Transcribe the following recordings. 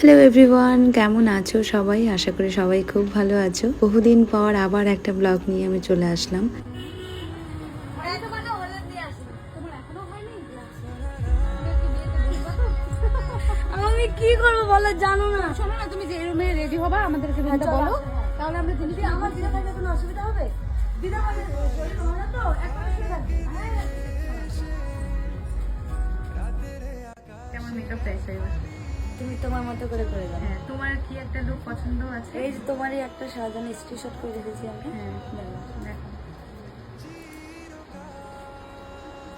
Hello everyone, কেমন আছো সবাই? আশা করি সবাই খুব ভালো আছো। বহুদিন পর আবার একটা ব্লগ নিয়ে আমি চলে আসলাম। আমি কি করবো বলো, জানো না? শোনো না, তুমি যে রুমে রেডি হবা আমাদেরকে রুমটা বলো, তাহলে আমরা দিদি আমার দিদা থাকলে কোনো অসুবিধা হবে? দিদা আমাদের শরীর ভালো তো একটা বেশি থাকবে। কেমন মেকআপ চাইছো এবার? তুমি তোমার মতো করে করে দাও। হ্যাঁ, তোমার কি একটা লুক পছন্দ আছে? এই যে তোমারই একটা সাজানো স্ক্রিনশট করে রেখেছি আমি। হ্যাঁ, দেখো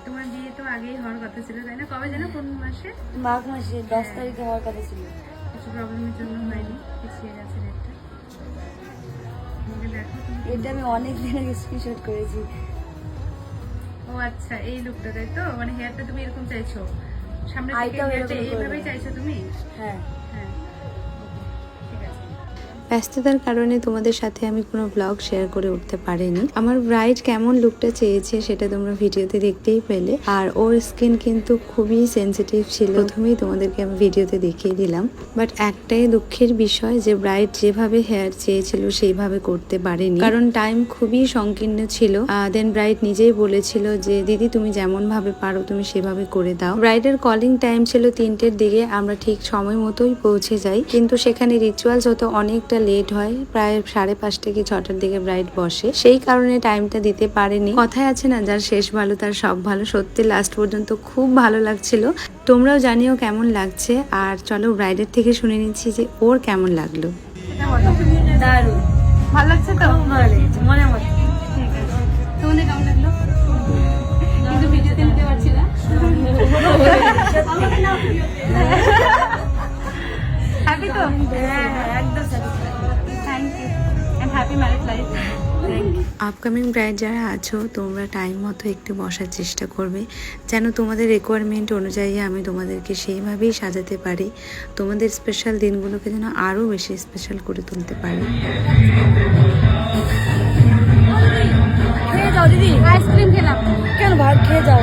তোমার বিয়ে তো আগেই হওয়ার কথা ছিল, তাই না? কবে যেন, কোন মাসে? মাঘ মাসে 10 তারিখে হওয়ার কথা ছিল। কিছু প্রবলেমের জন্য হয়নি, পিছিয়ে গেছে ডেটটা। দেখো এটা আমি অনেক দিন আগে স্ক্রিনশট করেছি। ও আচ্ছা, এই লুকটা তাই তো? মানে হেয়ারটা তুমি এরকম চাইছো, সামনে থেকে আইটাও হেয়ারটা এরকম করে এইভাবেই দাও। চাইছো তুমি? হ্যাঁ, হ্যাঁ, ঠিক আছে। ব্যস্ততার কারণে তোমাদের সাথে আমি কোনো ব্লগ শেয়ার করে উঠতে পারিনি। আমার ব্রাইড কেমন লুকটা চেয়েছে সেটা তোমরা ভিডিওতে দেখতেই পেলে। আর ওর স্কিন কিন্তু খুবই সেনসিটিভ ছিল, প্রথমেই তোমাদেরকে আমি ভিডিওতে দেখিয়ে দিলাম। বাট একটাই দুঃখের বিষয় যে ব্রাইড যেভাবে হেয়ার চেয়েছিল সেইভাবে করতে পারেনি, কারণ টাইম খুবই সংকীর্ণ ছিল। দেন ব্রাইড নিজেই বলেছিল যে দিদি তুমি যেমন ভাবে পারো তুমি সেভাবে করে দাও। ব্রাইডের কলিং টাইম ছিল 3টের দিকে, আমরা ঠিক সময় মতোই পৌঁছে যাই, কিন্তু সেখানে রিচুয়ালস হতো অনেকটা লেট হয়, প্রায় 5:30 থেকে 6টার দিকে ব্রাইড বসে, সেই কারণে টাইমটা দিতে পারেনি। কথায় আছে না, যার শেষ ভালো তার সব ভালো। সত্যি লাস্ট পর্যন্ত খুব ভালো লাগছিল। তোমরাও জানিও কেমন লাগছে। আর চলো ব্রাইডের থেকে শুনে নিচ্ছি যে ওর কেমন লাগলো। সেটা বলো। দারুণ ভালো লাগছে তো? ভালো লেগেছে, মনে মতো। ঠিক আছে, তোমাদের কেমন লাগলো? কিন্তু ভিডিওতে নিতে পারছি না। হ্যাপি তো? হ্যাঁ হ্যাঁ, একদম satisfied. Thank you and happy marriage life. Upcoming bride যারা আছো তোমরা টাইম মতো একটু বসার চেষ্টা করবে, যেন তোমাদের রিকোয়ারমেন্ট অনুযায়ী আমি তোমাদেরকে সেইভাবেই সাজাতে পারি, তোমাদের স্পেশাল দিনগুলোকে যেন আরও বেশি স্পেশাল করে তুলতে পারি। খেয়ে যাও দিদি, আইসক্রিম খেলাম। কেন ভাত খেয়ে যাও?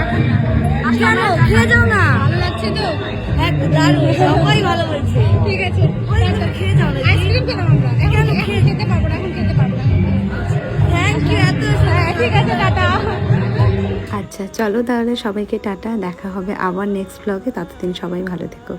কেন খেয়ে যাও না? ভালো লাগছে তো? এক দারুণ, সবাই ভালো বলছে। ঠিক আছে, ওই তো খেয়ে যাও না। আইসক্রিম খেলাম আমরা। এখন খেতে পারবো না, এখন খেতে পারবো না। থ্যাংক ইউ, এত ঠিক আছে, টাটা। আচ্ছা চলো তাহলে সবাইকে টাটা, দেখা হবে আবার নেক্সট ব্লগে। ততদিন সবাই ভালো থেকো।